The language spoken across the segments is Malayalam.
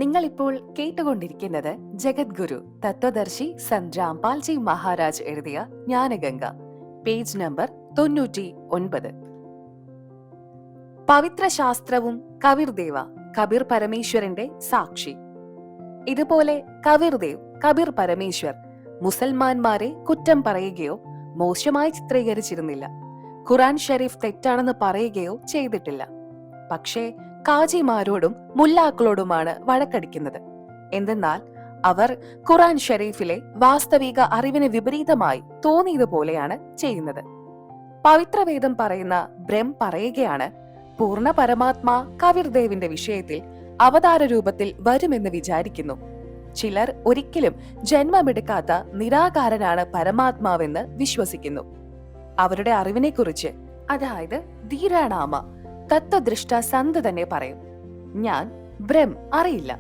നിങ്ങൾ ഇപ്പോൾ കേട്ടുകൊണ്ടിരിക്കുന്നത് ജഗദ്ഗുരു തത്വദർശി സന്ത് രാംപാൽജി മഹാരാജ് എഴുതിയ ജ്ഞാനഗംഗ, പേജ് നമ്പർ 99. പവിത്ര ശാസ്ത്രവും കബീർദേവ, കബീർ പരമേശ്വരന്റെ സാക്ഷി. ഇതുപോലെ കബീർദേവ്, കബീർ പരമേശ്വർ മുസൽമാന്മാരെ കുറ്റം പറയുകയോ മോശമായി ചിത്രീകരിച്ചിരുന്നില്ല. ഖുറാൻ ഷരീഫ് തെറ്റാണെന്ന് പറയുകയോ ചെയ്തിട്ടില്ല. പക്ഷേ കാജിമാരോടും മുല്ലാക്കളോടുമാണ് വഴക്കടിക്കുന്നത്. എന്തെന്നാൽ അവർ ഖുറാൻ ഷരീഫിലെ വാസ്തവിക അറിവിന് വിപരീതമായി തോന്നിയതുപോലെയാണ് ചെയ്യുന്നത്. പവിത്രവേദം പറയുന്ന ബ്രഹ്ം പറയുകയാണ്, പൂർണ്ണ പരമാത്മാ കബീർദേവിന്റെ വിഷയത്തിൽ അവതാര രൂപത്തിൽ വരുമെന്ന് വിചാരിക്കുന്നു. ചിലർ ഒരിക്കലും ജന്മമെടുക്കാത്ത നിരാകാരനാണ് പരമാത്മാവെന്ന് വിശ്വസിക്കുന്നു. അവരുടെ അറിവിനെക്കുറിച്ച്, അതായത് ധീരാണാമ തത്വദൃഷ്ട സന്ത് തന്നെ പറയും, ഞാൻ ബ്രഹ്ം അറിയില്ല.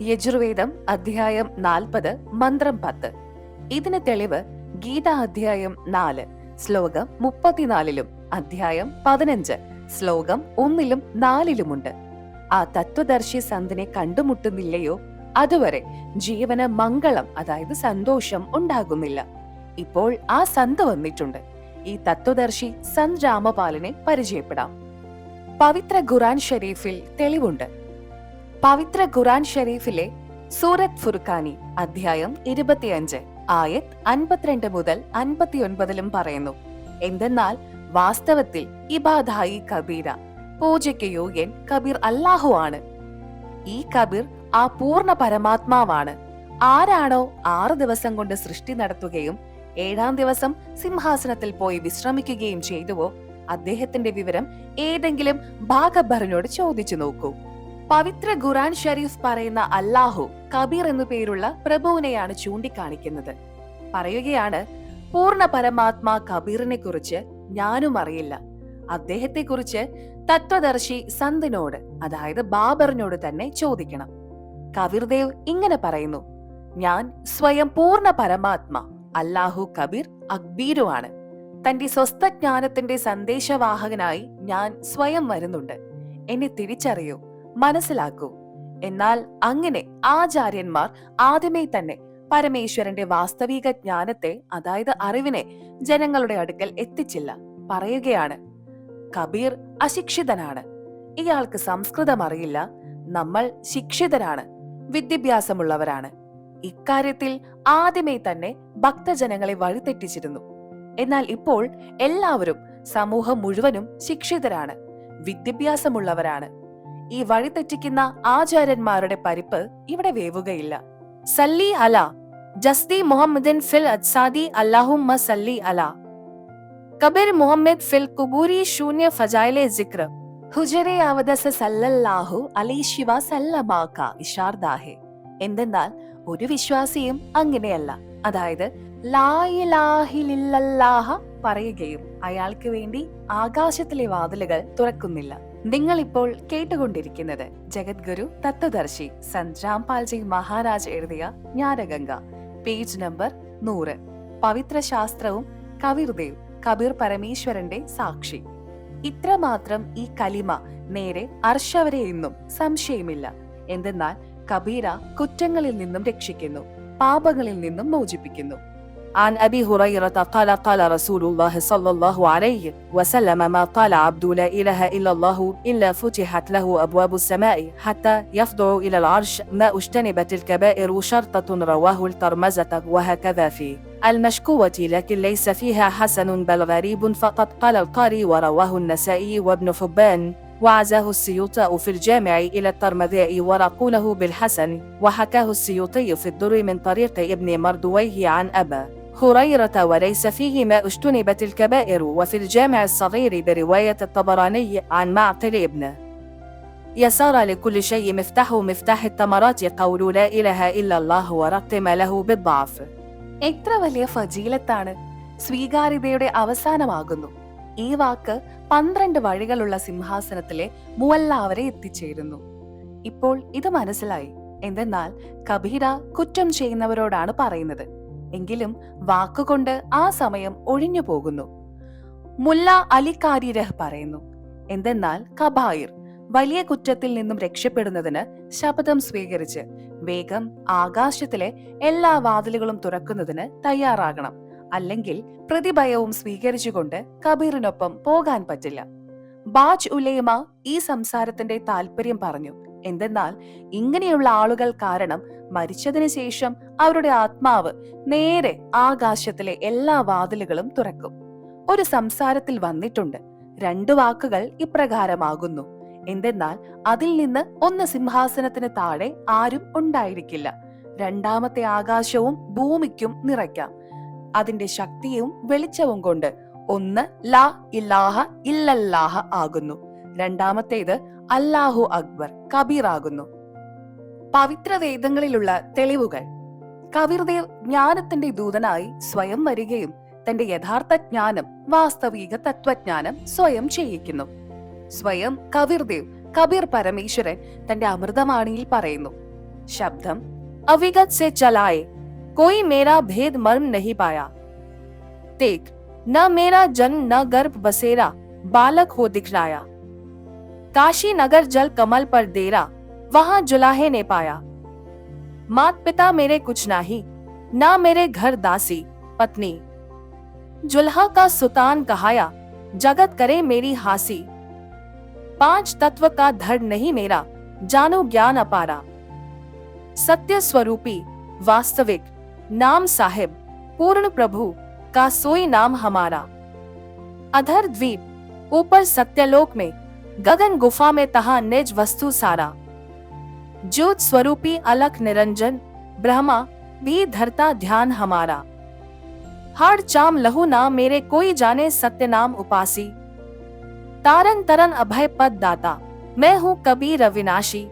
യജുർവേദം അധ്യായം 40 മന്ത്രം 10. ഇതിന് തെളിവ് ഗീത അധ്യായം 4 ശ്ലോകം 34 അധ്യായം 15 ശ്ലോകം 1 4 ആ തത്വദർശി സന്തിനെ കണ്ടുമുട്ടുന്നില്ലയോ അതുവരെ ജീവന് മംഗളം, അതായത് സന്തോഷം ഉണ്ടാകുന്നില്ല. ഇപ്പോൾ ആ സന്ത് വന്നിട്ടുണ്ട്. ഈ തത്വദർശി സന്ത് രാമപാലിനെ പരിചയപ്പെടാം. പവിത്ര ഖുറാൻ ഷരീഫിൽ തെളിവുണ്ട്. പവിത്ര ഖുറാൻ ഷരീഫിലെ സൂറത്ത് ഫുർഖാനി അധ്യായം 25 ആയത്ത് 52 മുതൽ 59 പറയുന്നു, എന്തെന്നാൽ വാസ്തവത്തിൽ ഇബാദായി കബീര, പൂജയ്ക്ക് യോഗ്യൻ കബീർ അല്ലാഹു ആണ്. ഈ കബീർ ആ പൂർണ്ണ പരമാത്മാവാണ്. ആരാണോ 6 ദിവസം കൊണ്ട് സൃഷ്ടി നടത്തുകയും 7-ാം ദിവസം സിംഹാസനത്തിൽ പോയി വിശ്രമിക്കുകയും ചെയ്തുവോ അദ്ദേഹത്തിന്റെ വിവരം ഏതെങ്കിലും ഭാഗഭരനോട് ചോദിച്ചു നോക്കൂ. പവിത്ര ഖുറാൻ ഷരീഫ് പറയുന്ന അല്ലാഹു കബീർ എന്നു പേരുള്ള പ്രഭുവിനെയാണ് ചൂണ്ടിക്കാണിക്കുന്നത്. പറയുകയാണ്, പൂർണ്ണ പരമാത്മാ കബീറിനെ കുറിച്ച് ഞാനും അറിയില്ല. അദ്ദേഹത്തെക്കുറിച്ച് തത്വദർശി സന്തിനോട്, അതായത് ബാബറിനോട് തന്നെ ചോദിക്കണം. കബീർദേവ് ഇങ്ങനെ പറയുന്നു, ഞാൻ സ്വയം പൂർണ്ണ പരമാത്മ അല്ലാഹു കബീർ അക്ബീരുമാണ്. തന്റെ സ്വസ്ഥജ്ഞാനത്തിന്റെ സന്ദേശവാഹകനായി ഞാൻ സ്വയം വരുന്നുണ്ട്. എന്നെ തിരിച്ചറിയൂ, മനസ്സിലാക്കൂ. എന്നാൽ അങ്ങനെ ആചാര്യന്മാർ ആദ്യമേ തന്നെ പരമേശ്വരന്റെ വാസ്തവിക ജ്ഞാനത്തെ, അതായത് അറിവിനെ ജനങ്ങളുടെ അടുക്കൽ എത്തിച്ചില്ല. പറയുകയാണ്, കബീർ അശിക്ഷിതനാണ്, ഇയാൾക്ക് സംസ്കൃതം അറിയില്ല. നമ്മൾ ശിക്ഷിതരാണ്, വിദ്യാഭ്യാസമുള്ളവരാണ്. ഇക്കാര്യത്തിൽ ആദ്യമേ തന്നെ ഭക്തജനങ്ങളെ വഴിതെറ്റിച്ചിരുന്നു. എന്നാൽ ഇപ്പോൾ എല്ലാവരും, സമൂഹം മുഴുവനും ശിക്ഷിതരാണ്, വിദ്യാഭ്യാസമുള്ളവരാണ്. ഈ വഴിതെറ്റിക്കുന്ന ആചാര്യന്മാരുടെ പരിപ്പ് ഇവിടെ വേവുകയില്ല. സല്ലി അല ജസ്തി മുഹമ്മദിൻ ഫിൽ അദ്സാദി അല്ലാഹുമ്മ സല്ലി അല കബീർ മുഹമ്മദ് ഫിൽ കുബൂരി ശൂന്യ ഫജായിലെ സിക്ർ ഹുജറെ അവദസ സല്ലല്ലാഹു അലൈഹി വസല്ലമക ഇഷാർദാഹെ. എന്തെന്നാൽ ഒരു വിശ്വാസിയും അങ്ങനെയല്ല, അതായത് ലാ ഇലാഹ ഇല്ലല്ലാഹ പറയുകയും അയാൾക്ക് വേണ്ടി ആകാശത്തിലെ വാതിലുകൾ തുറക്കുന്നില്ല. നിങ്ങൾ ഇപ്പോൾ കേട്ടുകൊണ്ടിരിക്കുന്നത് ജഗദ്ഗുരു തത്വദർശി സന്ത് രാംപാൽജി മഹാരാജ് എഴുതിയ ജ്ഞാനഗംഗ, പേജ് നമ്പർ 100. പവിത്ര ശാസ്ത്രവും കബീർദേവ്, കബീർ പരമേശ്വരന്റെ സാക്ഷി. ഇത്രമാത്രം ഈ കലിമ നേരെ അർശവരെ എന്നും സംശയമില്ല. എന്തെന്നാൽ കബീര കുറ്റങ്ങളിൽ നിന്നും രക്ഷിക്കുന്നു, പാപങ്ങളിൽ നിന്നും മോചിപ്പിക്കുന്നു. عن أبي هريرة قال قال رسول الله صلى الله عليه وسلم ما قال عبد لا إله إلا الله إلا فتحت له أبواب السماء حتى يفضع إلى العرش ما اجتنبت الكبائر شرطة رواه الترمذة وهكذا في المشكوة لكن ليس فيها حسن بل غريب فقط قال القاري ورواه النسائي وابن حبان وعزاه السيوطي في الجامع إلى الترمذي ورقوله بالحسن وحكاه السيوطي في الدر من طريق ابن مردويه عن أبا هريرة وليس فيه ما اجتنبت الكبائر وفي الجامع الصغير برواية الطبراني عن معقل ابن يسار لكل شيء مفتاح التمرات قول لا إله إلا الله ورقم له بالضعف. എത്ര വലിയ ഫജീലത്താണ്! സ്വീകാര്യതയുടെ അവസാനമാകുന്നു. ഈ വാക്ക് 12 വഴികളുള്ള സിംഹാസനത്തിലെ മുവല്ലാവരെ എത്തിച്ചേരുന്നു. ഇപ്പോൾ ഇത് മനസ്സിലായി. എന്തെന്നാൽ കബീര കുറ്റം ചെയ്യുന്നവരോടാണ് പറയുന്നത്. എങ്കിലും വാക്കുകൊണ്ട് ആ സമയം ഒഴിഞ്ഞു പോകുന്നു. മുല്ല അലിക്കാരി രഹ് പറയുന്നു, എന്തെന്നാൽ കബായിർ വലിയ കുറ്റത്തിൽ നിന്നും രക്ഷപ്പെടുന്നതിന് ശപഥം സ്വീകരിച്ച് വേഗം ആകാശത്തിലെ എല്ലാ വാതിലുകളും തുറക്കുന്നതിന് തയ്യാറാകണം. അല്ലെങ്കിൽ പ്രതിഭയവും സ്വീകരിച്ചുകൊണ്ട് കബീറിനൊപ്പം പോകാൻ പറ്റില്ല. ബാജ് ഉലേമ ഈ സംസാരത്തിന്റെ താല്പര്യം പറഞ്ഞു. എന്തെന്നാൽ ഇങ്ങനെയുള്ള ആളുകൾ കാരണം മരിച്ചതിന് ശേഷം അവരുടെ ആത്മാവ് നേരെ ആകാശത്തിലെ എല്ലാ വാതിലുകളും തുറക്കും. ഒരു സംസാരത്തിൽ വന്നിട്ടുണ്ട്, 2 വാക്കുകൾ ഇപ്രകാരമാകുന്നു. എന്തെന്നാൽ അതിൽ നിന്ന് ഒന്ന് സിംഹാസനത്തിന് താഴെ ആരും ഉണ്ടായിരിക്കില്ല, രണ്ടാമത്തെ ആകാശവും ഭൂമിക്കും നിറയ്ക്കാം. അതിന്റെ ശക്തിയും വെളിച്ചവും കൊണ്ട് ഒന്ന് ലാ ഇലാഹ ഇല്ലല്ലാഹ ആകുന്നു, രണ്ടാമത്തേത് അല്ലാഹു അക്ബർ കബീർ ആകുന്നു. പവിത്ര വേദങ്ങളിലുള്ള തെളിവുകൾ. കബീർദേവ് ജ്ഞാനത്തിന്റെ ദൂതനായി സ്വയം വരികയും തന്റെ യഥാർത്ഥ ജ്ഞാനം, വാസ്തവിക തത്വജ്ഞാനം സ്വയം ചെയ്യിക്കുന്നു. സ്വയം കബീർദേവ് കബീർ പരമേശ്വരൻ തന്റെ അമൃതവാണിയിൽ പറയുന്നു. ശബ്ദം അവിഗത് സെ ചലായെ कोई मेरा भेद मर्म नहीं पाया, देख न मेरा जन्म न गर्भ बसेरा बालक हो दिखलाया, काशी नगर जल कमल पर डेरा वहां जुलाहे ने पाया, मात पिता मेरे कुछ नाही ना मेरे घर दासी पत्नी, जुल्हा का सुतान कहाया जगत करे मेरी हासी, 5 तत्व का धड़ नहीं मेरा जानो ज्ञान अपारा, सत्य स्वरूपी वास्तविक नाम साहिब पूर्ण प्रभु का सोई नाम हमारा, अधर द्वीप ऊपर सत्यलोक में गगन गुफा में तहा निज वस्तु सारा, ज्योत स्वरूपी अलख निरंजन ब्रह्मा भी धरता ध्यान हमारा, हाड़ चाम लहू नाम मेरे कोई जाने सत्य नाम उपासी, तारन तरन अभय पद दाता मैं हूँ कबीर अविनाशी.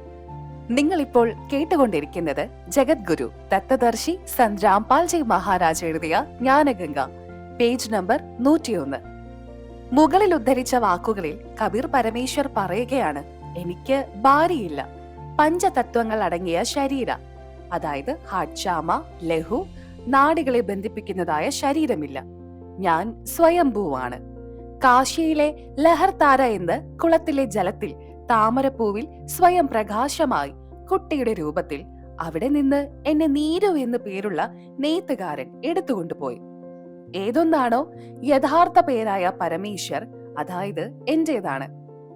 നിങ്ങൾ ഇപ്പോൾ കേട്ടുകൊണ്ടിരിക്കുന്നത് ജഗദ്ഗുരു തത്വദർശി സന്ത് രാംപാൽജി മഹാരാജ് എഴുതിയ ജ്ഞാനഗംഗ, പേജ് നമ്പർ 101. മുകളിൽ ഉദ്ധരിച്ച വാക്കുകളിൽ കബീർ പരമേശ്വർ പറയുകയാണ്, എനിക്ക് ഭാര്യയില്ല, പഞ്ചതത്വങ്ങൾ അടങ്ങിയ ശരീര, അതായത് ഹാഡ്ചാമ ലഹു നാഡികളെ ബന്ധിപ്പിക്കുന്നതായ ശരീരമില്ല, ഞാൻ സ്വയംഭൂവാണ്. കാശിയിലെ ലഹർതാര എന്ന് കുളത്തിലെ ജലത്തിൽ താമരപ്പൂവിൽ സ്വയം പ്രകാശമായി കുട്ടിയുടെ രൂപത്തിൽ അവിടെ നിന്ന് എന്നെ നീരു എന്ന് പേരുള്ള നെയ്ത്തുകാരൻ എടുത്തുകൊണ്ടുപോയി. ഏതൊന്നാണോ യഥാർത്ഥ പേരായ പരമേശ്വർ, അതായത് എന്റേതാണ്.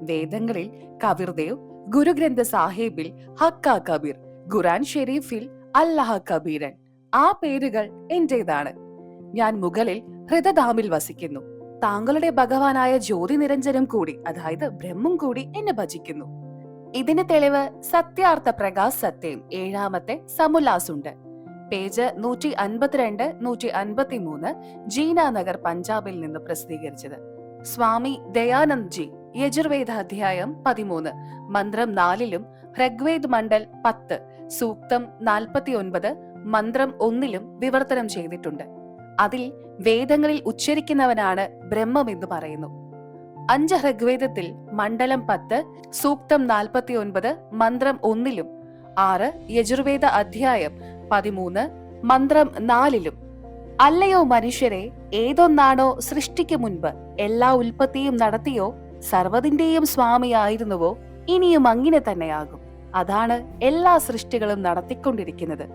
വേദങ്ങളിൽ കബീർദേവ്, ഗുരുഗ്രന്ഥ സാഹിബിൽ ഹക്ക കബീർ, ഖുറാൻ ഷെരീഫിൽ അല്ലാഹ കബീരൻ, ആ പേരുകൾ എന്റേതാണ്. ഞാൻ മുകളിൽ ഹൃദധാമിൽ വസിക്കുന്നു. താങ്കളുടെ ഭഗവാനായ ജ്യോതി നിരഞ്ജനം കൂടി, അതായത് ബ്രഹ്മം കൂടി എന്നെ ഭജിക്കുന്നു. ഇതിന് തെളിവ് സത്യാർത്ഥ പ്രകാശ് സത്യം 7ാമത്തെ സമുല്ലാസ് ഉണ്ട്. പേജ് 152, 153, ജീനാനഗർ പഞ്ചാബിൽ നിന്ന് പ്രസിദ്ധീകരിച്ചത്. സ്വാമി ദയാനന്ദ് ജി യജുർവേദ അധ്യായം 13 മന്ത്രം 4ലും ഋഗ്വേദ് മണ്ഡൽ 10 സൂക്തം 49 മന്ത്രം 1ലും വിവർത്തനം ചെയ്തിട്ടുണ്ട്. അതിൽ വേദങ്ങളിൽ ഉച്ചരിക്കുന്നവനാണ് ബ്രഹ്മം എന്ന് പറയുന്നു. 5 ഋഗ്വേദത്തിൽ മണ്ഡലം 10 സൂക്തം 49 മന്ത്രം 1ലും 6 യജുർവേദ അധ്യായം 13 മന്ത്രം 4ലും അല്ലയോ മനുഷ്യരെ, ഏതൊന്നാണോ സൃഷ്ടിക്ക് മുൻപ് എല്ലാ ഉൽപ്പത്തിയും നടത്തിയോ സർവ്വതിന്റെയും സ്വാമിയായിരുന്നുവോ ഇനിയും അങ്ങനെ തന്നെയാകും. അതാണ് എല്ലാ സൃഷ്ടികളും നടത്തിക്കൊണ്ടിരിക്കുന്നത്.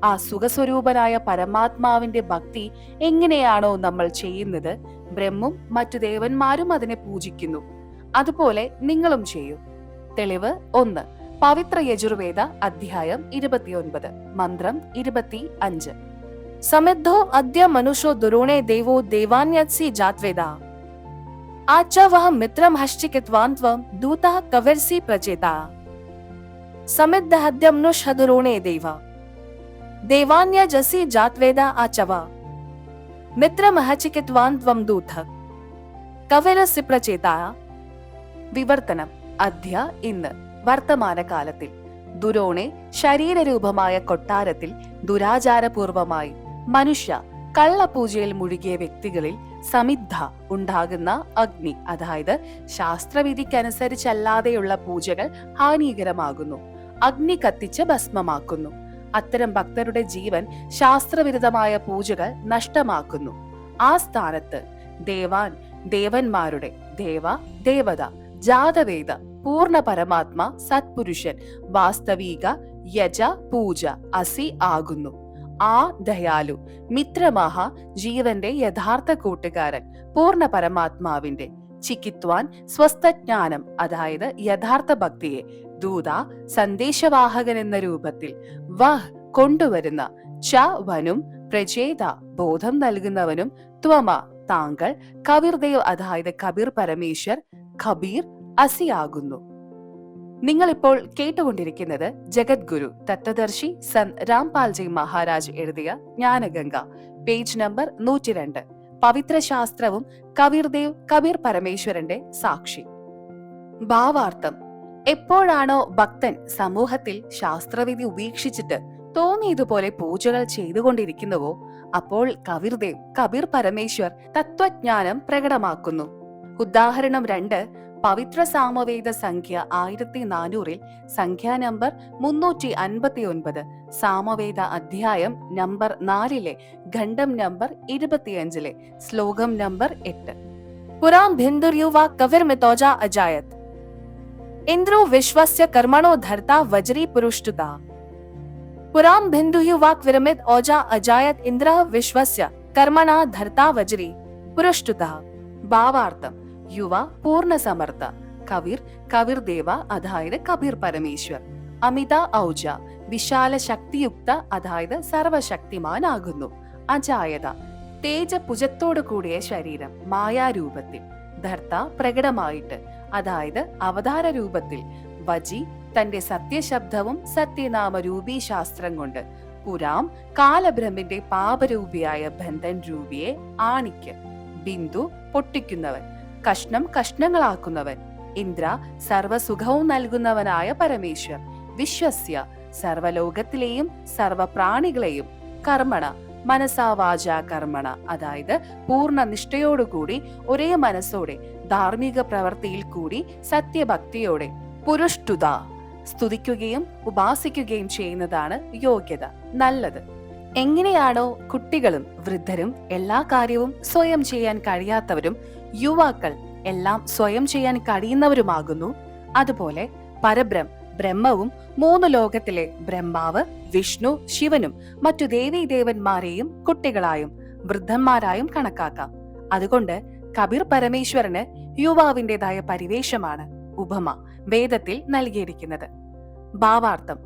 ആ സുഖസ്വരൂപനായ പരമാത്മാവിന്റെ ഭക്തി എങ്ങനെയാണോ നമ്മൾ ചെയ്യുന്നത്, ബ്രഹ്മം മറ്റു ദേവന്മാരും അതിനെ പൂജിക്കുന്നു. അതുപോലെ നിങ്ങളും ചെയ്യൂ. തെളിവ് 1 പവിത്ര യജുർവേദ അധ്യായം 29 മന്ത്രം 25. സമിദ്ധോ അദ്യ മനുഷ്യോ ദുരോണേ ദേവോ ദേവാന്യത്സി ജാത്വേദ ആച്ച വഹ മിത്രം ഹശ്ചികിത്വാൻ ത്വം ദൂതഃ കവിർസി പ്രചേത സമിദ്ധ അദ്യ മനുഷ്യ ദുരോണേ ദേവ ദേവാന്യജസി ജാത്വേദ ആചവ മിത്രമഹചികിത്വാൻ ത്വം ദൂതഃ കവിരസി പ്രചേത. വിവർത്തനം. അദ്യ ഇന്ന്, വർത്തമാനകാലത്തിൽ, ദുരോണെ ശരീരരൂപമായ കൊട്ടാരത്തിൽ ദുരാചാരപൂർവമായി മനുഷ്യ കള്ളപൂജയിൽ മുഴുകിയ വ്യക്തികളിൽ സമിദ്ധ ഉണ്ടാകുന്ന അഗ്നി, അതായത് ശാസ്ത്രവിധിക്കനുസരിച്ചല്ലാതെയുള്ള പൂജകൾ ഹാനികരമാകുന്നു. അഗ്നി കത്തിച്ച് ഭസ്മമാക്കുന്നു. അത്തരം ഭക്തരുടെ ജീവൻ ശാസ്ത്രവിരുദ്ധമായ പൂജകൾ നഷ്ടമാക്കുന്നു. ആ സ്ഥാനത്ത് ദേവാൻ ദേവന്മാരുടെ, ദേവ ദേവത, ജാതവേദ പൂർണ്ണ പരമാത്മ സത്പുരുഷൻ വാസ്തവിക യജ പൂജ അസി ആകുന്നു. ആ ദയാലു മിത്രമഹ ജീവന്റെ യഥാർത്ഥ കൂട്ടുകാരൻ പൂർണ്ണ പരമാത്മാവിന്റെ. ചിക്കിത്വാൻ സ്വസ്ഥജ്ഞാനം അതായത് യഥാർത്ഥ ഭക്തിയെ, ദൂത സന്ദേശവാഹകൻ എന്ന രൂപത്തിൽ, വഹ് കൊണ്ടുവരുന്ന, ച വനും പ്രചേത ബോധം നൽകുന്നവനും, ത്വമ താങ്കൾ, കബീർദേവ് അതായത് കബീർ പരമേശ്വർ ഖബീർ അസിയാകുന്നു. നിങ്ങൾ ഇപ്പോൾ കേട്ടുകൊണ്ടിരിക്കുന്നത് ജഗദ്ഗുരു തത്വദർശി സന്ത് രാംപാൽജി മഹാരാജ് എഴുതിയ ജ്ഞാനഗംഗ, പേജ് നമ്പർ 102. പവിത്ര ശാസ്ത്രവും കബീർദേവ് കബീർ പരമേശ്വരന്റെ സാക്ഷി. ഭാവാർത്ഥം: എപ്പോഴാണോ ഭക്തൻ സമൂഹത്തിൽ ശാസ്ത്രവിധി ഉപേക്ഷിച്ചിട്ട് തോന്നിയതുപോലെ പൂജകൾ ചെയ്തുകൊണ്ടിരിക്കുന്നുവോ അപ്പോൾ കബീർദേവ് കബീർ പരമേശ്വർ തത്വജ്ഞാനം പ്രകടമാക്കുന്നു. ഉദാഹരണം 2, പവിത്ര സാമവേദ സംഖ്യ 1400 സംഖ്യാ നമ്പർ 359, സാമവേദ അധ്യായം നമ്പർ 4 ഖണ്ഡം നമ്പർ 25 ശ്ലോകം നമ്പർ 8. പുരാം ഭിന്ദുര്യുവാ കവിർമിതോജ അജായത് ഇന്ദ്രോ വിശ്വസ്യ കർമ്മണോ ധർത്താ വജ്രീ പുരുഷ്ടുതാ. പുരാം ഭിന്ദുര്യുവാക് വിരമിത് ഓജ അജായത് ഇന്ദ്ര വിശ്വസ്യ കർമ്മണ ധർത്താ വജ്രീ പുരുഷ്ടുതാ. ഭാവാർത്ഥം: യുവ പൂർണ്ണ സമർത്ഥ, കബീർ കബീർദേവ അതായത് കബീർ പരമേശ്വർ, അമിത ഔജ വിശാല ശക്തിയുക്ത അതായത് സർവശക്തിമാനാകുന്നു, അജായത തേജഭുജത്തോടു കൂടിയ ശരീരം മായാരൂപത്തിൽ, ധർത്ത പ്രകടമായിട്ട് അതായത് അവതാര രൂപത്തിൽ, വജി തന്റെ സത്യശബ്ദവും സത്യനാമരൂപീ ശാസ്ത്രം കൊണ്ട്, പുരാം കാലബ്രഹ്മിന്റെ പാപരൂപിയായ ബന്ധൻ രൂപിയെ ആണിക്ക്, ബിന്ദു പൊട്ടിക്കുന്നവൻ, കഷ്ണം കഷ്ണങ്ങളാക്കുന്നവൻ, ഇന്ദ്ര സർവസുഖവും നൽകുന്നവനായ പരമേശ്വർ, വിശ്വസ്യ സർവലോകത്തിലെയും സർവപ്രാണികളെയും, കർമ്മണ മനസാവാച കർമ്മണ അതായത് പൂർണ്ണ നിഷ്ഠയോടുകൂടി ഒരേ മനസ്സോടെ ധാർമ്മിക പ്രവൃത്തിയിൽ കൂടി സത്യഭക്തിയോടെ, പുരുഷ്ടുത സ്തുതിക്കുകയും ഉപാസിക്കുകയും ചെയ്യുന്നതാണ് യോഗ്യത, നല്ലത്. എങ്ങനെയാണോ കുട്ടികളും വൃദ്ധരും എല്ലാ കാര്യവും സ്വയം ചെയ്യാൻ കഴിയാത്തവരും യുവാക്കൾ എല്ലാം സ്വയം ചെയ്യാൻ കഴിയുന്നവരുമാകുന്നു, അതുപോലെ ബ്രഹ്മവും 3 ലോകത്തിലെ ബ്രഹ്മാവ്, വിഷ്ണു, ശിവനും മറ്റു ദേവീദേവന്മാരെയും കുട്ടികളായും വൃദ്ധന്മാരായും കണക്കാക്കാം. അതുകൊണ്ട് കബീർ പരമേശ്വരന് യുവാവിൻ്റെതായ പരിവേഷമാണ് ഉപമ വേദത്തിൽ നൽകിയിരിക്കുന്നത്. ഭാവാർത്ഥം: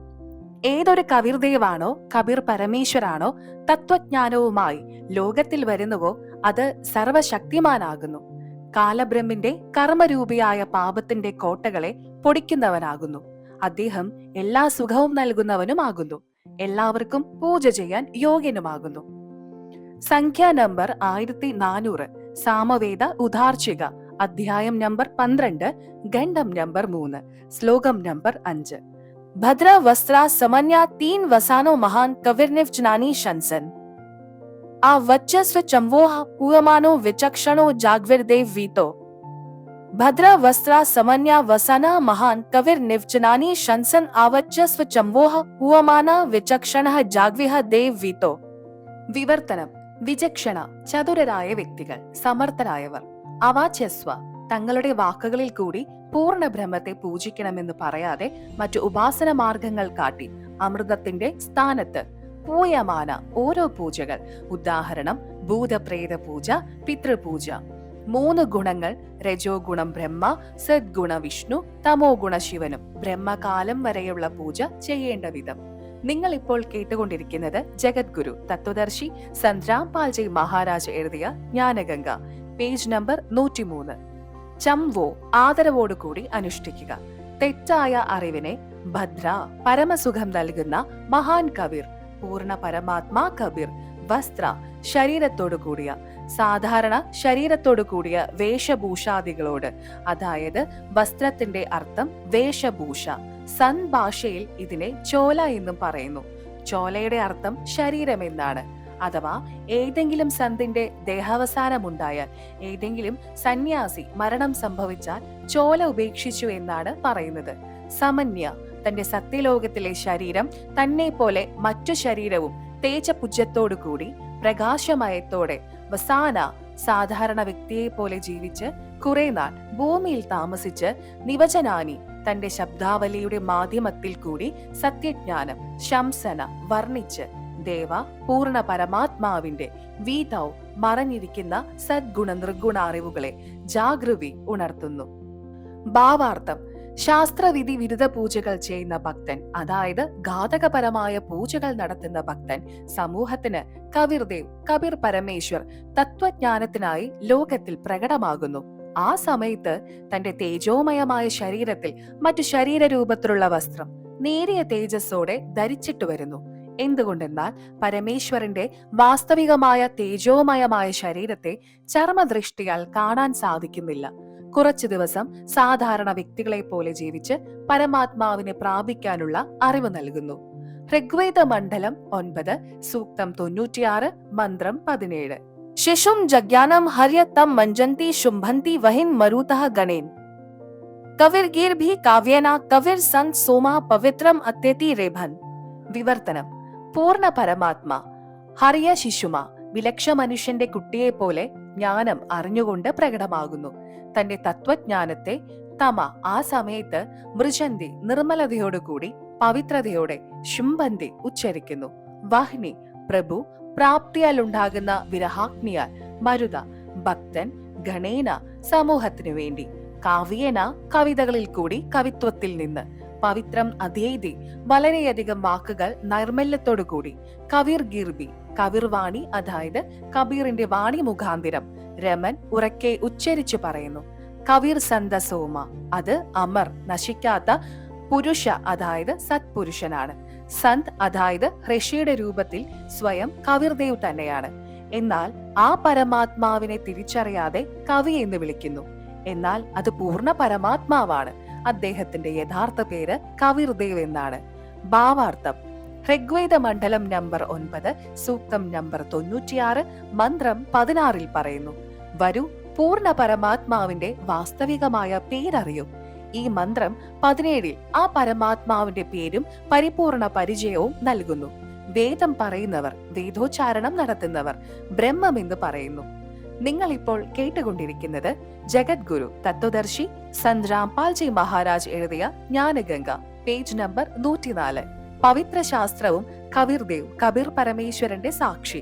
ഏതൊരു കബീർദേവാണോ കബീർ പരമേശ്വരാണോ തത്വജ്ഞാനവുമായി ലോകത്തിൽ വരുന്നുവോ അത് സർവശക്തിമാനാകുന്നു. കാലബ്രഹ്മിന്റെ കർമ്മരൂപിയായ പാപത്തിന്റെ കോട്ടകളെ പൊടിക്കുന്നവനാകുന്നു. അദ്ദേഹം എല്ലാ സുഖവും നൽകുന്നവനുമാകുന്നു. എല്ലാവർക്കും പൂജ ചെയ്യാൻ യോഗ്യനുമാകുന്നു. സംഖ്യാ നമ്പർ 1400 സാമവേദ ഉദാർച്ചിക അധ്യായം നമ്പർ 12 ഖണ്ഡം നമ്പർ 3 ശ്ലോകം നമ്പർ 5. ഭദ്ര വസ്ത്ര സമന്യ 3 വസാനോ മഹാൻ കവിർനിവ്ചനാനി ശൻസൻ ആ വച്ചസ്വ ചംവോഹ പൂയമാനോ വിചക്ഷണോ ജാഗ്വിർദേവ് വീതോ. ഭദ്ര വസ്ത്ര സമന്യ വസന മഹാൻ കവിർ നിവ്ചനാനി ശൻസൻ ആവച്ചസ്വ ചംവോഹ പൂയമാന വിചക്ഷണ ജാഗ്വിഹ ദേവ് വീതോ. വിവർത്തനം: വിചക്ഷണ ചതുരരായ വ്യക്തികൾ, സമർത്ഥരായവർ. അവാച്യസ്വ തങ്ങളുടെ വാക്കുകളിൽ കൂടി പൂർണ്ണ ബ്രഹ്മത്തെ പൂജിക്കണമെന്ന് പറയാതെ മറ്റു ഉപാസന മാർഗങ്ങൾ കാട്ടി അമൃതത്തിന്റെ സ്ഥാനത്ത് പൂയമാന ഓരോ പൂജകൾ, ഉദാഹരണം ഭൂതപ്രേത പൂജ, പിതൃപൂജ. 3 ഗുണങ്ങൾ രജോ ഗുണം ബ്രഹ്മ, സദ്ഗുണ വിഷ്ണു, തമോ ഗുണ ശിവനും ബ്രഹ്മകാലം വരെയുള്ള പൂജ ചെയ്യേണ്ട വിധം. നിങ്ങൾ ഇപ്പോൾ കേട്ടുകൊണ്ടിരിക്കുന്നത് ജഗദ്ഗുരു തത്വദർശി സന്ത് രാംപാൽജി മഹാരാജ് എഴുതിയ ജ്ഞാനഗംഗ, പേജ് നമ്പർ 103. ചംവോ ആദരവോടുകൂടി അനുഷ്ഠിക്കുക. തെറ്റായ അറിവിനെ ഭദ്ര പരമസുഖം നൽകുന്ന മഹാൻ കബീർ പൂർണ്ണ പരമാത്മാ കബീർ. വസ്ത്ര ശരീരത്തോടു കൂടിയ, സാധാരണ ശരീരത്തോടു കൂടിയ വേഷഭൂഷാദികളോട്, അതായത് വസ്ത്രത്തിന്റെ അർത്ഥം വേഷഭൂഷ. സൻ ഭാഷയിൽ ഇതിനെ ചോല എന്നും പറയുന്നു. ചോലയുടെ അർത്ഥം ശരീരം എന്നാണ്. അഥവാ ഏതെങ്കിലും സന്തിന്റെ ദേഹാവസാനമുണ്ടായാൽ, ഏതെങ്കിലും സന്യാസി മരണം സംഭവിച്ചാൽ ചോല ഉപേക്ഷിച്ചു എന്നാണ് പറയുന്നത്. സമന്യ തന്റെ സത്യലോകത്തിലെ ശരീരം തന്നെ പോലെ മറ്റു ശരീരവും തേജപുജ്യത്തോടുകൂടി പ്രകാശമയത്തോടെ, വസാന സാധാരണ വ്യക്തിയെ പോലെ ജീവിച്ച് കുറെ നാൾ ഭൂമിയിൽ താമസിച്ച്, നിവചനാനി തന്റെ ശബ്ദാവലിയുടെ മാധ്യമത്തിൽ കൂടി സത്യജ്ഞാനം ശംസന വർണ്ണിച്ച് ദേവ പൂർണ്ണ പരമാത്മാവിന്റെ വീതൗ മറഞ്ഞിരിക്കുന്ന സദ്ഗുണ നിർഗുണ അറിവുകളെ ജാഗൃതി ഉണർത്തുന്നു. ഭാവാർത്ഥം: ശാസ്ത്രവിധി വിരുദ്ധ പൂജകൾ ചെയ്യുന്ന ഭക്തൻ, അതായത് ഘാതകപരമായ പൂജകൾ നടത്തുന്ന ഭക്തൻ സമൂഹത്തിന് കബീർദേവ് കബീർ പരമേശ്വർ തത്വജ്ഞാനത്തിനായി ലോകത്തിൽ പ്രകടമാകുന്നു. ആ സമയത്ത് തന്റെ തേജോമയമായ ശരീരത്തിൽ മറ്റു ശരീരരൂപത്തിലുള്ള വസ്ത്രം നേരിയ തേജസ്സോടെ ധരിച്ചിട്ട് വരുന്നു. എന്തുകൊണ്ടെന്നാൽ പരമേശ്വരന്റെ വാസ്തവികമായ തേജോമയമായ ശരീരത്തെ ചർമ്മദൃഷ്ടിയാൽ കാണാൻ സാധിക്കുന്നില്ല. കുറച്ചു ദിവസം സാധാരണ വ്യക്തികളെ പോലെ ജീവിച്ച് പരമാത്മാവിനെ പ്രാപിക്കാനുള്ള അറിവ് നൽകുന്നു. ഋഗ്വേദ മണ്ഡലം 9 സൂക്തം 96 മന്ത്രം 17. ശിശും ജഗ്യാനം ഹര്യ തം മഞ്ജന്തി ശുംഭന്തി വഹിൻ മരുതഃ ഗണേൻ കവിർഗീർ ഭി കാവ്യേന കവിർ സന്ത് സോമാ പവിത്രം അത്യതി രേഭൻ. വിവർത്തനം: പൂർണ്ണ പരമാത്മ ഹറിയ ശിശുമ വിലക്ഷ മനുഷ്യന്റെ കുട്ടിയെ പോലെ ജ്ഞാനം അറിഞ്ഞുകൊണ്ട് പ്രകടമാകുന്നു. തന്റെ തത്വജ്ഞാനത്തെ തമ ആ സമയത്ത് മൃജന്തി നിർമ്മലതയോടുകൂടി പവിത്രതയോടെ ശുംഭന്തി ഉച്ചരിക്കുന്നു. വഹ്നി പ്രഭു പ്രാപ്തിയാൽ ഉണ്ടാകുന്ന വിരഹാഗ്നിയാൽ മരുത ഭക്തൻ ഗണേന സമൂഹത്തിനു വേണ്ടി കാവ്യേന കവിതകളിൽ കൂടി കവിത്വത്തിൽ നിന്ന് പവിത്രം അതേതി വളരെയധികം വാക്കുകൾ നൈർമല്യത്തോടു കൂടി കവിർ ഗീർബി കവിർവാണി അതായത് കബീറിന്റെ വാണി മുഖാന്തിരം രമൻ ഉറക്കെ ഉച്ചരിച്ചു പറയുന്നു. കവിർ സന്ത സോമ അത് അമർ നശിക്കാത്ത പുരുഷ അതായത് സത്പുരുഷനാണ്. സന്ത് അതായത് ഋഷിയുടെ രൂപത്തിൽ സ്വയം കവിർദേവ് തന്നെയാണ്. എന്നാൽ ആ പരമാത്മാവിനെ തിരിച്ചറിയാതെ കവി എന്ന് വിളിക്കുന്നു. എന്നാൽ അത് പൂർണ്ണ പരമാത്മാവാണ്. അദ്ദേഹത്തിന്റെ യഥാർത്ഥ പേര് കവിർദേവ് എന്നാണ്. ഭാവാർത്ഥം: ഋഗ്വേദ മണ്ഡലം നമ്പർ 9 സൂക്തം നമ്പർ 96 മന്ത്രം 16 പറയുന്നു: വരൂ പൂർണ്ണ പരമാത്മാവിന്റെ വാസ്തവികമായ പേരറിയൂ. ഈ മന്ത്രം 17 ആ പരമാത്മാവിന്റെ പേരും പരിപൂർണ പരിചയവും നൽകുന്നു. വേദം പറയുന്നവർ, വേദോച്ചാരണം നടത്തുന്നവർ ബ്രഹ്മമെന്ന് പറയുന്നു. നിങ്ങൾ ഇപ്പോൾ കേട്ടുകൊണ്ടിരിക്കുന്നത് ജഗദ്ഗുരു തത്വദർശി സന്ത് രാംപാൽജി മഹാരാജ് എഴുതിയ ജ്ഞാനഗംഗ, പേജ് നമ്പർ 104. പവിത്ര ശാസ്ത്രവും കബീർദേവ് കബീർ പരമേശ്വരന്റെ സാക്ഷി.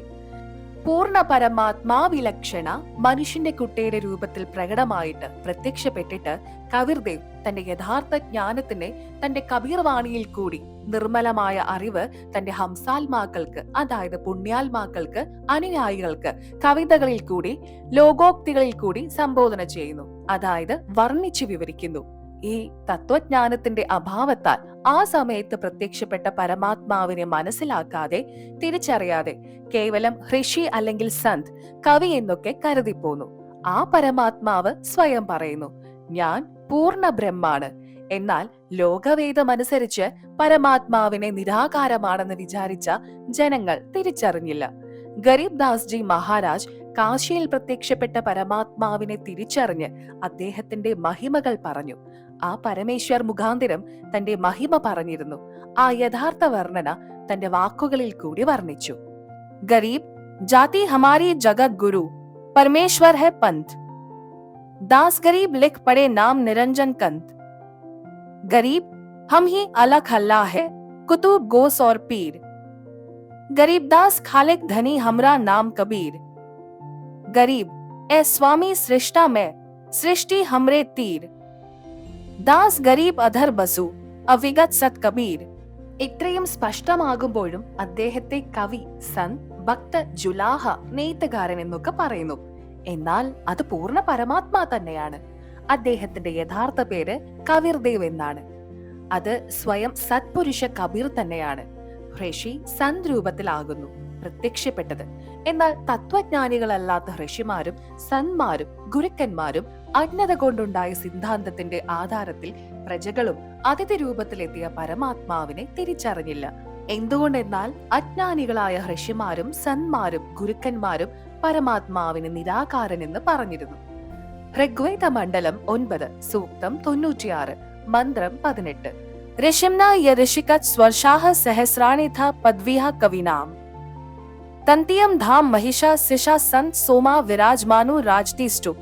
പൂർണ്ണ പരമാത്മാവിലക്ഷണ മനുഷ്യന്റെ കുട്ടിയുടെ രൂപത്തിൽ പ്രകടമായിട്ട് പ്രത്യക്ഷപ്പെട്ടിട്ട് കബീർദേവ് തന്റെ യഥാർത്ഥ ജ്ഞാനത്തിനെ തന്റെ കബീർ വാണിയിൽ കൂടി നിർമ്മലമായ അറിവ് തന്റെ ഹംസാത്മാക്കൾക്ക് അതായത് പുണ്യാത്മാക്കൾക്ക് അനുയായികൾക്ക് കവിതകളിൽ കൂടി ലോകോക്തികളിൽ കൂടി സംബോധന ചെയ്യുന്നു, അതായത് വർണ്ണിച്ചു വിവരിക്കുന്നു. ഈ തത്വജ്ഞാനത്തിന്റെ അഭാവത്താൽ ആ സമയത്ത് പ്രത്യക്ഷപ്പെട്ട പരമാത്മാവിനെ മനസ്സിലാക്കാതെ തിരിച്ചറിയാതെ കേവലം ഋഷി അല്ലെങ്കിൽ സന്ത് കവി എന്നൊക്കെ കരുതിപ്പോന്നു. ആ പരമാത്മാവ് സ്വയം പറയുന്നു, ഞാൻ പൂർണ്ണ ബ്രഹ്മാണ്. എന്നാൽ ലോകവേദമനുസരിച്ച് പരമാത്മാവിനെ നിരാകാരമാണെന്ന് വിചാരിച്ച ജനങ്ങൾ തിരിച്ചറിഞ്ഞില്ല. ഗരീബ് ദാസ് ജി മഹാരാജ് കാശിയിൽ പ്രത്യക്ഷപ്പെട്ട പരമാത്മാവിനെ തിരിച്ചറിഞ്ഞ് അദ്ദേഹത്തിന്റെ മഹിമകൾ പറഞ്ഞു. ആ പരമേശ്വർ മുഖാന്തിരം തന്റെ മഹിമ പറഞ്ഞിരുന്നു. ആ യഥാർത്ഥ വർണ്ണന തന്റെ വാക്കുകളിൽ കൂടി വർണ്ണിച്ചു. ഗരീബ് ജാതി ഹമാരി ജഗത് ഗുരു परमेश्वर है पंथ। दास गरीब लिख पड़े नाम निरंजन कंत। गरीब हम ही अलग हल्ला है कुतुब गोस और पीर। गरीब दास खालिक धनी हमरा नाम कबीर। गरीब ए स्वामी सृष्टा में सृष्टि हमरे तीर। दास गरीब अधर बसु अविगत सत कबीर। ഇത്രയും സ്പഷ്ടമാകുമ്പോഴും അദ്ദേഹത്തെ കവി, സന്ത്, ഭക്ത, ജുലാഹ, നെയ്ത്തുകാരൻ എന്നൊക്കെ പറയുന്നു. എന്നാൽ അത് പൂർണ്ണ പരമാത്മാ തന്നെയാണ്. അദ്ദേഹത്തിന്റെ യഥാർത്ഥ പേര് കബീർദേവ് എന്നാണ്. അത് സ്വയം സത്പുരുഷ കബീർ തന്നെയാണ്. ഋഷി സന്ത് രൂപത്തിലാകുന്നു പ്രത്യക്ഷപ്പെട്ടത്. എന്നാൽ തത്വജ്ഞാനികളല്ലാത്ത ഋഷിമാരും സന്മാരും ഗുരുക്കന്മാരും അജ്ഞത കൊണ്ടുണ്ടായ സിദ്ധാന്തത്തിന്റെ ആധാരത്തിൽ പ്രജകളും അതിഥി രൂപത്തിലെത്തിയ പരമാത്മാവിനെ തിരിച്ചറിഞ്ഞില്ല. എന്തുകൊണ്ടെന്നാൽ അജ്ഞാനികളായ ഋഷിമാരും സന്മാരും ഗുരുക്കന്മാരും പരമാത്മാവിന് നിരാകാരനെന്ന് പറഞ്ഞിരുന്നു. ഋഗ്വേദ മണ്ഡലം 9 സൂക്തം 96 മന്ത്രം 18. ഋഷിംന യഋഷികത് സ്വർഷാഹ സഹസ്രാണി ഥ പദ്വിഹ കവിനാം തന്തിയം ധാം മഹിഷ സിഷ സന്ത് സോമ വിരാജ്മാനു രാജ്തിസ്റ്റു.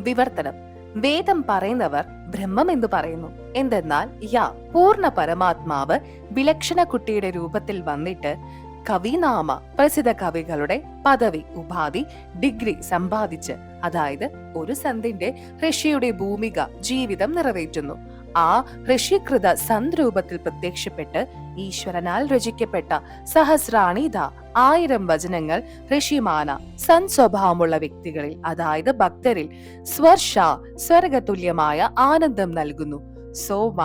വിവർത്തനം: വേദം പറയുന്നവർ ബ്രഹ്മം എന്ന് പറയുന്നു. എന്തെന്നാൽ പൂർണ്ണ പരമാത്മാവ് വിലക്ഷണ കുട്ടിയുടെ രൂപത്തിൽ വന്നിട്ട് കവിനാമ പ്രസിദ്ധ കവികളുടെ പദവി, ഉപാധി, ഡിഗ്രി സമ്പാദിച്ച്, അതായത് ഒരു സന്തിന്റെ ഋഷിയുടെ ഭൂമിക ജീവിതം നിറവേറ്റുന്നു. ആ ഋഷികൃത സന്ത് രൂപത്തിൽ പ്രത്യക്ഷപ്പെട്ട് ഈശ്വരനാൽ രചിക്കപ്പെട്ട സഹസ്രാണിത 1000 വചനങ്ങൾ ഋഷിമാന സന്ത് സ്വഭാവമുള്ള വ്യക്തികളിൽ, അതായത് ഭക്തരിൽ സ്വർഗതുല്യമായ ആനന്ദം നൽകുന്നു. സോമ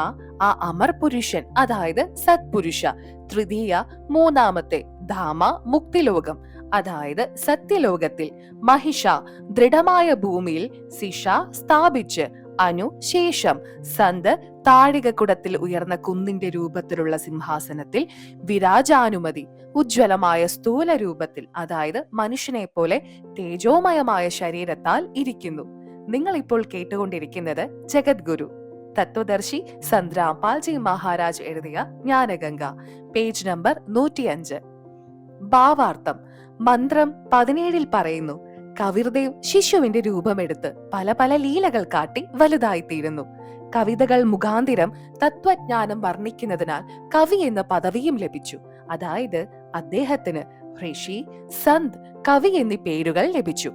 ആ അമർ പുരുഷൻ, അതായത് സത്പുരുഷ. തൃതീയ മൂന്നാമത്തെ ധാമ മുക്തിലോകം, അതായത് സത്യലോകത്തിൽ. മഹിഷ ദൃഢമായ ഭൂമിയിൽ സിഷ സ്ഥാപിച്ച്. അനു ശേഷം സന്ത് താഴികക്കുടത്തിൽ ഉയർന്ന കുന്നിന്റെ രൂപത്തിലുള്ള സിംഹാസനത്തിൽ. വിരാജാനുമതി ഉജ്ജ്വലമായ സ്ഥൂല രൂപത്തിൽ, അതായത് മനുഷ്യനെ പോലെ തേജോമയമായ ശരീരത്താൽ ഇരിക്കുന്നു. നിങ്ങൾ ഇപ്പോൾ കേട്ടുകൊണ്ടിരിക്കുന്നത് ജഗദ്ഗുരു തത്വദർശി സന്ത് രാംപാൽജി മഹാരാജ് എഴുതിയ ജ്ഞാനഗംഗ, പേജ് നമ്പർ 105. ഭാവാർത്ഥം. മന്ത്രം 17 പറയുന്നു, കവിർദേവ് ശിശുവിന്റെ രൂപമെടുത്ത് പല പല ലീലകൾ കാട്ടി വലുതായിത്തീരുന്നു. കവിതകൾ മുഖാന്തിരം തത്വജ്ഞാനം വർണ്ണിക്കുന്നതിനാൽ കവി എന്ന പദവിയും ലഭിച്ചു. അതായത് അദ്ദേഹത്തിന് ഋഷി, സന്ത്, കവി എന്നീ പേരുകൾ ലഭിച്ചു.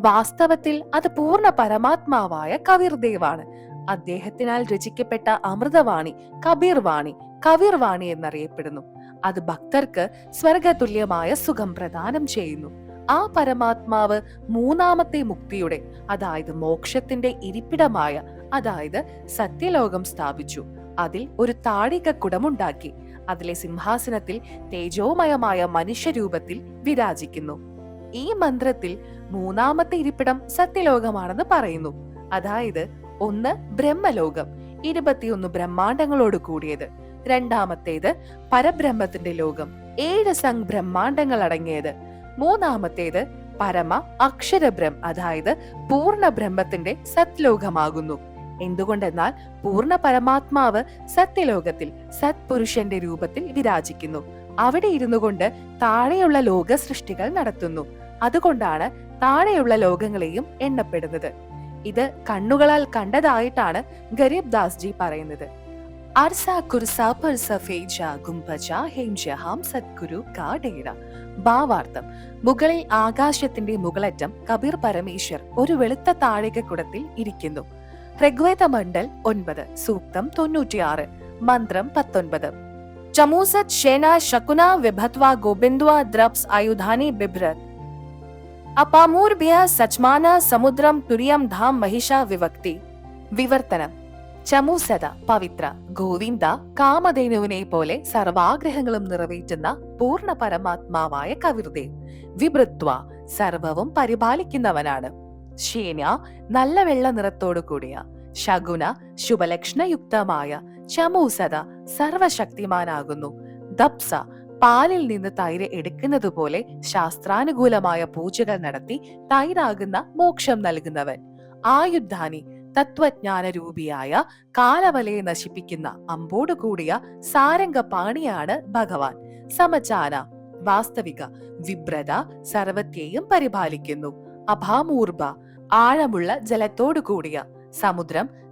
വാസ്തവത്തിൽ അത് പൂർണ്ണ പരമാത്മാവായ കവിർദേവാണ്. അദ്ദേഹത്തിനാൽ രചിക്കപ്പെട്ട അമൃതവാണി കബീർവാണി എന്നറിയപ്പെടുന്നു. അത് ഭക്തർക്ക് സ്വർഗതുല്യമായ സുഖം പ്രദാനം ചെയ്യുന്നു. ആ പരമാത്മാവ് മൂന്നാമത്തെ മുക്തിയുടെ, അതായത് മോക്ഷത്തിന്റെ ഇരിപ്പിടമായ, അതായത് സത്യലോകം സ്ഥാപിച്ചു. അതിൽ ഒരു താഴികക്കുടമുണ്ടാക്കി. അതിലെ സിംഹാസനത്തിൽ തേജോമയമായ മനുഷ്യരൂപത്തിൽ വിരാജിക്കുന്നു. ഈ മന്ത്രത്തിൽ മൂന്നാമത്തെ ഇരിപ്പിടം സത്യലോകമാണെന്ന് പറയുന്നു. അതായത് 1 ബ്രഹ്മലോകം, 21 ബ്രഹ്മാണ്ടങ്ങളോട് കൂടിയത്. രണ്ടാമത്തേത് പരബ്രഹ്മത്തിന്റെ ലോകം, 7 സംഘ് ബ്രഹ്മാണ്ടങ്ങൾ അടങ്ങിയത്. മൂന്നാമത്തേത് പരമ അക്ഷരബ്രഹ്മ, അതായത് പൂർണ്ണ ബ്രഹ്മത്തിന്റെ സത്ലോകമാകുന്നു. എന്തുകൊണ്ടെന്നാൽ പൂർണ്ണ പരമാത്മാവ് സത്യലോകത്തിൽ സത്പുരുഷന്റെ രൂപത്തിൽ വിരാജിക്കുന്നു. അവിടെ ഇരുന്നു കൊണ്ട് താഴെയുള്ള ലോക സൃഷ്ടികൾ നടത്തുന്നു. അതുകൊണ്ടാണ് താഴെയുള്ള ലോകങ്ങളെയും എണ്ണപ്പെടുന്നത്. ഇത് കണ്ണുകളാൽ കണ്ടതായിട്ടാണ് ഗരീബ് ദാസ് ജി പറയുന്നത്. ഭാവാർത്ഥം. മുകളിൽ ആകാശത്തിന്റെ മുകളറ്റം കബീർ പരമേശ്വർ ഒരു വെളുത്ത താഴികക്കുടത്തിൽ ഇരിക്കുന്നു. ഋഗ്വേദ മണ്ഡൽ 9, സൂക്തം 96, മന്ത്രം 19. ചമൂസത് ശേന ശകുന വിഭത്വ ഗോബിന്ദ്വ ദ്രപ്സ് ആയുധാനി ബിഭ്രത് അപാമൂർഭ്യ സച്മാന സമുദ്രം തുര്യം ധാം മഹിഷ വിവക്തി. വിവർത്തനം. ചമൂസത പവിത്ര, ഗോവിന്ദ കാമധേനുവിനെ പോലെ സർവാഗ്രഹങ്ങളും നിറവേറ്റുന്ന പൂർണ്ണ പരമാത്മാവായ കവിർദേവ്. വിഭൃത്വ സർവവും പരിപാലിക്കുന്നവനാണ്. ശേന നല്ല വെള്ള നിറത്തോടു കൂടിയ. ശകുന ശുഭലക്ഷണയുക്തമായ. ചമൂസത സർവശക്തിമാനാകുന്നു. ദപ്സ പാലിൽ നിന്ന് തൈര് എടുക്കുന്നത് പോലെ ശാസ്ത്രാനുകൂലമായ പൂജകൾ നടത്തി തൈരാകുന്ന മോക്ഷം നൽകുന്നവൻ. ആയുധാനി തത്വജ്ഞാന രൂപിയായ കാലവലയെ നശിപ്പിക്കുന്ന അമ്പോടു കൂടിയ സാരംഗപാണിയാണ് ഭഗവാൻ. സമചാന വാസ്തവിക. വിഭ്രത സർവത്തെയും പരിപാലിക്കുന്നു. അഭാമൂർഭ ആഴമുള്ള ജലത്തോടു കൂടിയ.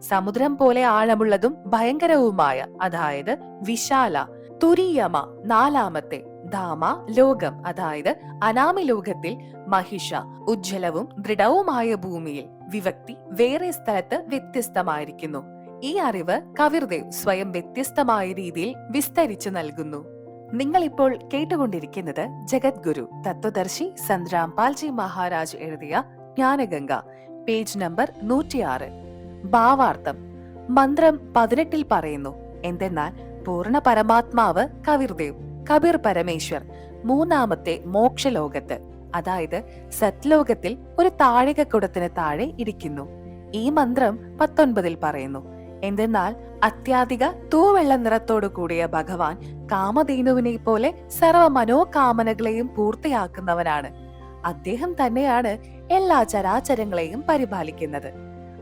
സമുദ്രം പോലെ ആഴമുള്ളതും ഭയങ്കരവുമായ, അതായത് വിശാല. തുരീയമ നാലാമത്തെ. ധാമ ലോകം, അതായത് അനാമി ലോകത്തിൽ. മഹിഷ ഉജ്ജ്വലവും ദൃഢവുമായ ഭൂമിയിൽ. വിവക്തി വേറെ സ്ഥലത്ത് വ്യത്യസ്തമായിരിക്കുന്നു. ഈ അറിവ് കവിർദേവ് സ്വയം വ്യത്യസ്തമായ രീതിയിൽ വിസ്തരിച്ചു നൽകുന്നു. നിങ്ങൾ ഇപ്പോൾ കേട്ടുകൊണ്ടിരിക്കുന്നത് ജഗദ്ഗുരു തത്വദർശി സന്ത് രാംപാൽജി മഹാരാജ് എഴുതിയ ജ്ഞാനഗംഗ, പേജ് നമ്പർ 106. ഭാവാർത്ഥം. മന്ത്രം 18 പറയുന്നു, എന്തെന്നാൽ പൂർണ്ണ പരമാത്മാവ് കവിർദേവ്, കബീർ പരമേശ്വർ മൂന്നാമത്തെ മോക്ഷലോകത്ത്, അതായത് സത്ലോകത്തിൽ ഒരു താഴികക്കുടത്തിന് താഴെ ഇരിക്കുന്നു. ഈ മന്ത്രം 19 പറയുന്നു, എന്തെന്നാൽ അത്യാധിക തൂവെള്ള നിറത്തോടു കൂടിയ ഭഗവാൻ കാമധേനുവിനെ പോലെ സർവ മനോകാമനകളെയും പൂർത്തിയാക്കുന്നവനാണ്. അദ്ദേഹം തന്നെയാണ് എല്ലാ ചരാചരങ്ങളെയും പരിപാലിക്കുന്നത്.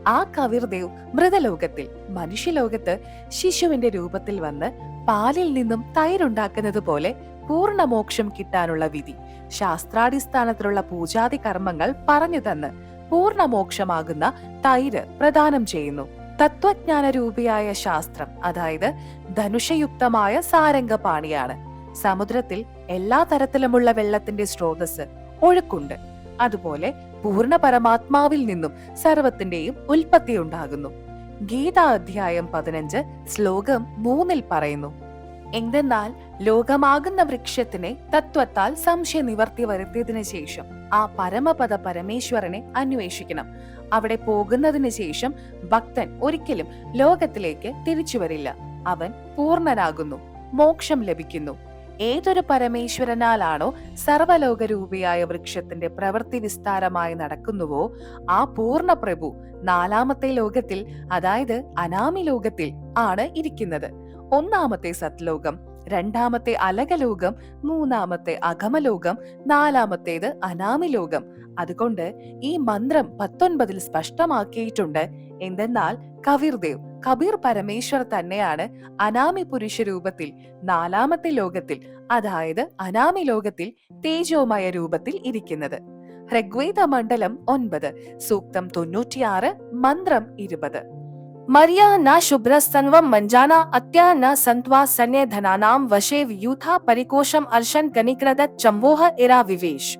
ആ കവിർദേവ് മൃതലോകത്തിൽ, മനുഷ്യലോകത്ത് ശിശുവിന്റെ രൂപത്തിൽ വന്ന് പാലിൽ നിന്നും തൈരുണ്ടാക്കുന്നത് പോലെ പൂർണ്ണമോക്ഷം കിട്ടാനുള്ള വിധി, ശാസ്ത്രാടിസ്ഥാനത്തിലുള്ള പൂജാതി കർമ്മങ്ങൾ പറഞ്ഞു തന്ന് പൂർണ്ണമോക്ഷമാകുന്ന തൈര് പ്രദാനം ചെയ്യുന്നു. തത്വജ്ഞാന രൂപിയായ ശാസ്ത്രം, അതായത് ധനുഷയുക്തമായ സാരംഗപാണിയാണ്. സമുദ്രത്തിൽ എല്ലാ തരത്തിലുമുള്ള വെള്ളത്തിന്റെ സ്രോതസ് ഒഴുക്കുണ്ട്. അതുപോലെ പൂർണ്ണ പരമാത്മാവിൽ നിന്നും സർവത്തിന്റെയും ഉൽപ്പത്തി ഉണ്ടാകുന്നു. ഗീത അധ്യായം 15 ശ്ലോകം 3 പറയുന്നു, എന്തെന്നാൽ ലോകമാകുന്ന വൃക്ഷത്തിനെ തത്വത്താൽ സംശയ നിവർത്തി വരുത്തിയതിനു ശേഷം ആ പരമപദ പരമേശ്വരനെ അന്വേഷിക്കണം. അവിടെ പോകുന്നതിന് ശേഷം ഭക്തൻ ഒരിക്കലും ലോകത്തിലേക്ക് തിരിച്ചു വരില്ല. അവൻ പൂർണ്ണനാകുന്നു, മോക്ഷം ലഭിക്കുന്നു. ഏതൊരു പരമേശ്വരനാലാണോ സർവലോകരൂപിയായ വൃക്ഷത്തിന്റെ പ്രവൃത്തി വിസ്താരമായി നടക്കുന്നുവോ ആ പൂർണ്ണ പ്രഭു 4ാമത്തെ ലോകത്തിൽ, അതായത് അനാമി ലോകത്തിൽ ആണ് ഇരിക്കുന്നത്. 1ാമത്തെ സത്ലോകം, 2ാമത്തെ അലകലോകം, 3ാമത്തെ അഗമലോകം, 4ാമത്തേത് അനാമി ലോകം. അതുകൊണ്ട് ഈ മന്ത്രം 19 സ്പഷ്ടമാക്കിയിട്ടുണ്ട്. എന്തെന്നാൽ കബീർ പരമേശ്വർ തന്നെയാണ് അനാമി പുരുഷ രൂപത്തിൽ 4ാമത്തെ ലോകത്തിൽ, അതായത് അനാമി ലോകത്തിൽ തേജോമയ രൂപത്തിൽ ഇരിക്കുന്നത്. ഋഗ്വേദ മണ്ഡലം 9 സൂക്തം 96 മന്ത്രം 20. മര്യാ ന ശുഭ്രസ്തൻവം മഞ്ജാന അത്യാ ന സന്ത്വാ സന്യധനാനാം വശേ വ്യൂഥാ പരികോശം അർഷൻ കനിക്രദ ചംവോഹ ഇരാ വിവേഷ്.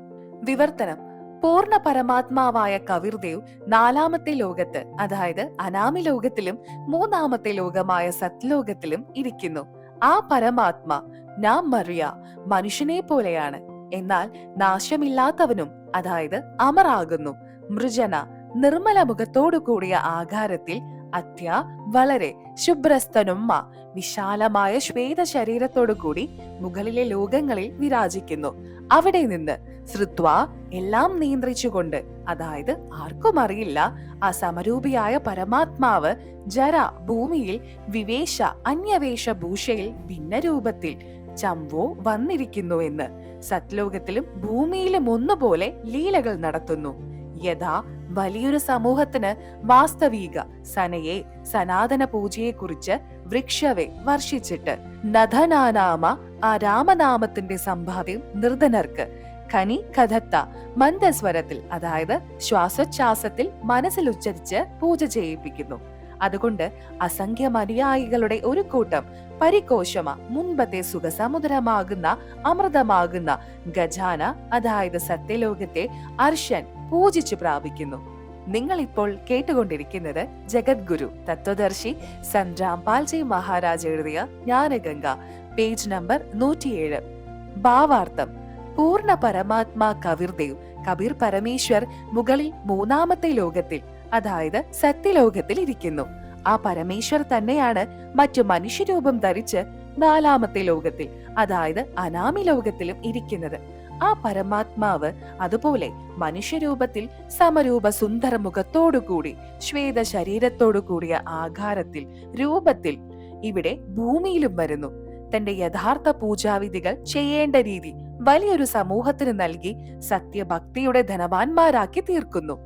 വിവർത്തനം: പൂർണ്ണ പരമാത്മാവായ കബീർദേവ് 4ാമത്തെ ലോകത്ത്, അതായത് അനാമി ലോകത്തിലും 3ാമത്തെ ലോകമായ സത്ലോകത്തിലും ഇരിക്കുന്നു. ആ പരമാത്മാ നാം മറിയ മനുഷ്യനെ പോലെയാണ്, എന്നാൽ നാശമില്ലാത്തവനും, അതായത് അമറാകുന്നു. മൃജന നിർമ്മല മുഖത്തോടു കൂടിയ ആകാരത്തിൽ, അത്യ വളരെ ശുഭ്രസ്തനുമ്മ വിശാലമായ ശ്വേത ശരീരത്തോടു കൂടി മുകളിലെ ലോകങ്ങളിൽ വിരാജിക്കുന്നു. അവിടെ നിന്ന് ശ്രുത്വ എല്ലാം നിയന്ത്രിച്ചുകൊണ്ട്, അതായത് ആർക്കും അറിയില്ല, ആ സമരൂപിയായ പരമാത്മാവ് ജര ഭൂമിയിൽ വിവേശ അന്യവേഷ ഭൂഷയിൽ ഭിന്ന രൂപത്തിൽ ചംവോ വന്നിരിക്കുന്നു എന്ന് സത്ലോകത്തിലും ഭൂമിയിലും ഒന്നുപോലെ ലീലകൾ നടത്തുന്നു. യഥാ വലിയൊരു സമൂഹത്തിന് വാസ്തവിക സനയെ സനാതന പൂജയെ കുറിച്ച് വൃക്ഷവെ വർഷിച്ചിട്ട് നധനാനാമ ആ രാമനാമത്തിന്റെ സമ്പാദ്യം നിർധനർക്ക് ഖനി കഥത്ത മന്ദസ്വരത്തിൽ, അതായത് ശ്വാസോച്ഛ്വാസത്തിൽ മനസ്സിൽ ഉച്ചരിച്ച് പൂജ ചെയ്യിപ്പിക്കുന്നു. അതുകൊണ്ട് അസംഖ്യം അനുയായികളുടെ ഒരു കൂട്ടം പരികോശമ മുൻപത്തെ സുഖസമുദ്രമാകുന്ന അമൃതമാകുന്ന ഗജാന, അതായത് സത്യലോകത്തെ അർഷൻ പൂജിച്ചു പ്രാപിക്കുന്നു. നിങ്ങൾ ഇപ്പോൾ കേട്ടുകൊണ്ടിരിക്കുന്നത് ജഗദ്ഗുരു തത്വദർശി സന്റ് രാംപാൽജി മഹാരാജ് എഴുതിയ ജ്ഞാനഗംഗ, പേജ് നമ്പർ 107. ഭാവാർത്ഥം: പൂർണ്ണ പരമാത്മാ കബീർ പരമേശ്വർ മുകളിൽ 3ാമത്തെ ലോകത്തിൽ, അതായത് സത്യലോകത്തിൽ ഇരിക്കുന്നു. ആ പരമേശ്വർ തന്നെയാണ് മറ്റു മനുഷ്യരൂപം ധരിച്ച് 4ാമത്തെ ലോകത്തിൽ, അതായത് അനാമി ലോകത്തിലും ഇരിക്കുന്നത്. ആ പരമാത്മാവ് അതുപോലെ മനുഷ്യരൂപത്തിൽ സമരൂപ സുന്ദര മുഖത്തോടുകൂടി ശ്വേത ശരീരത്തോടു കൂടിയ ആകാരത്തിൽ രൂപത്തിൽ ഇവിടെ ഭൂമിയിലും വരുന്നു. തന്റെ യഥാർത്ഥ പൂജാവിധികൾ ചെയ്യേണ്ട രീതി വലിയൊരു സമൂഹത്തിന് നൽകി സത്യഭക്തിയുടെ ധനവാന്മാരാക്കി തീർക്കുന്നു.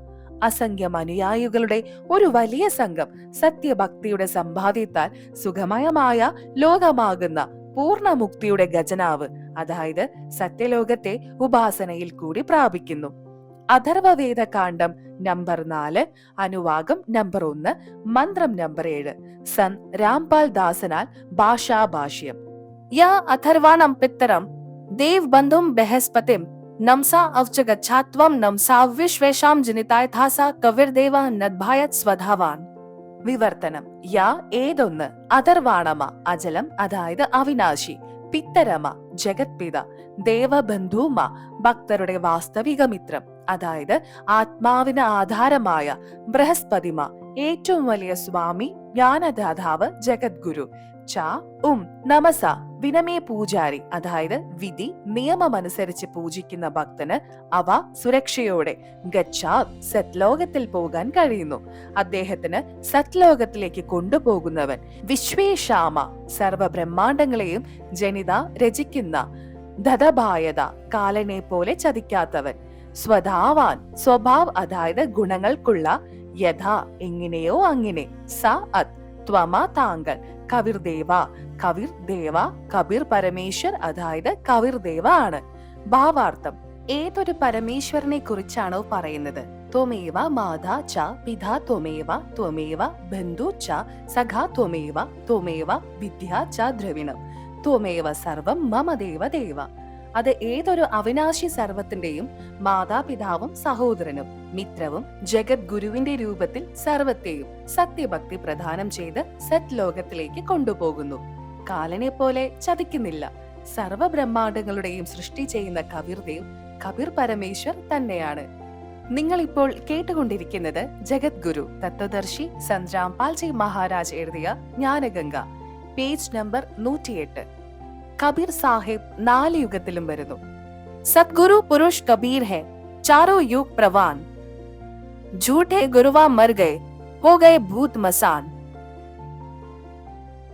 അസംഖ്യം അനുയായികളുടെ ഒരു വലിയ സംഘം സത്യഭക്തിയുടെ സമ്പാദ്യത്താൽ സുഖമയമായ ലോകമാകുന്ന പൂർണ്ണമുക്തിയുടെ ഖജനാവ്, അതായത് സത്യലോകത്തെ ഉപാസനയിൽ കൂടി പ്രാപിക്കുന്നു. അഥർവവേദ കാണ്ഡം നമ്പർ 4 അനുവാകം നമ്പർ 1 മന്ത്രം നമ്പർ 7 സൻ രാംപാൽ ദാസനാൽ ഭാഷാഭാഷ്യം. യാ അഥർവാണം പിത്തരം ദേവ് ബന്ധും ബഹസ്പതിം നംസാ അവ്ചഗച്ഛാത്വം നംസാ വിശ്വേഷാം ജനിതായഥാസ കവിർദേവ നദ്ഭായത് സ്വധാവാൻ. വിവർത്തനം: യാ ഏതൊന്ന്, അഥർവാണമ അജലം, അതായത് അവിനാശി, പിത്തരമ ജഗത്പിത, ദേവബന്ധുമ ഭക്തരുടെ വാസ്തവിക മിത്രം, അതായത് ആത്മാവിന് ആധാരമായ ബൃഹസ്പതിമ, ഏറ്റവും വലിയ സ്വാമി ജ്ഞാനദാതാവ് ജഗദ്ഗുരു. ച നമസ വിനമേ പൂജാരി, അതായത് വിധി നിയമമനുസരിച്ച് പൂജിക്കുന്ന ഭക്തന് അവ സുരക്ഷയോടെ ഗച്ഛാത് സത്ലോകത്തിൽ പോകാൻ കഴിയുന്നു. അദ്ദേഹത്തിന് സത്ലോകത്തിലേക്ക് കൊണ്ടുപോകുന്നവൻ. വിശ്വേഷാമ സർവ ബ്രഹ്മാണ്ടങ്ങളെയും ജനിത രചിക്കുന്ന ദദഭായത കാലനെ പോലെ ചതിക്കാത്തവൻ. സ്വധാവാൻ സ്വഭാവ്, അതായത് ഗുണങ്ങൾക്കുള്ള. യഥാ എങ്ങനെയോ അങ്ങനെ. സ അത് ത്വമ താങ്കൾ. കബീർ പരമേശ്വർ, അതായത് കബീർ ദേവ ആണ്. ഭാവാർത്ഥം: ഏതൊരു പരമേശ്വരനെ കുറിച്ചാണോ പറയുന്നത് ത്വമേവ മാതാ ച പിതാ ത്വമേവ ത്വമേവ ബന്ധു ച സഖാ ത്വമേവ ത്വമേവ വിദ്യാ ച ദ്രവിണം ത്വമേവ സർവം മമ ദേവദേവ. അത് ഏതൊരു അവിനാശി സർവത്തിന്റെയും മാതാപിതാവും സഹോദരനും മിത്രവും ജഗത് ഗുരുവിന്റെ രൂപത്തിൽ സർവത്തെയും സത്യഭക്തി പ്രദാനം ചെയ്ത് സത് ലോകത്തിലേക്ക് കൊണ്ടുപോകുന്നു. കാലനെ പോലെ ചതിക്കുന്നില്ല. സർവ ബ്രഹ്മാണ്ടങ്ങളുടെയും സൃഷ്ടി ചെയ്യുന്ന കബീർദേവ് കബീർ പരമേശ്വർ തന്നെയാണ്. നിങ്ങൾ ഇപ്പോൾ കേട്ടുകൊണ്ടിരിക്കുന്നത് ജഗത് ഗുരു തത്വദർശി സന്ത് രാംപാൽജി മഹാരാജ് എഴുതിയ ജ്ഞാനഗംഗ, പേജ് നമ്പർ 108. കബീർ സാഹിബ് 4 യുഗത്തിലും വരുന്നു. सतगुरु पुरुष कबीर है, चारों युग प्रवान। झूठे गुरुवा मर गए, हो गए भूत मसान।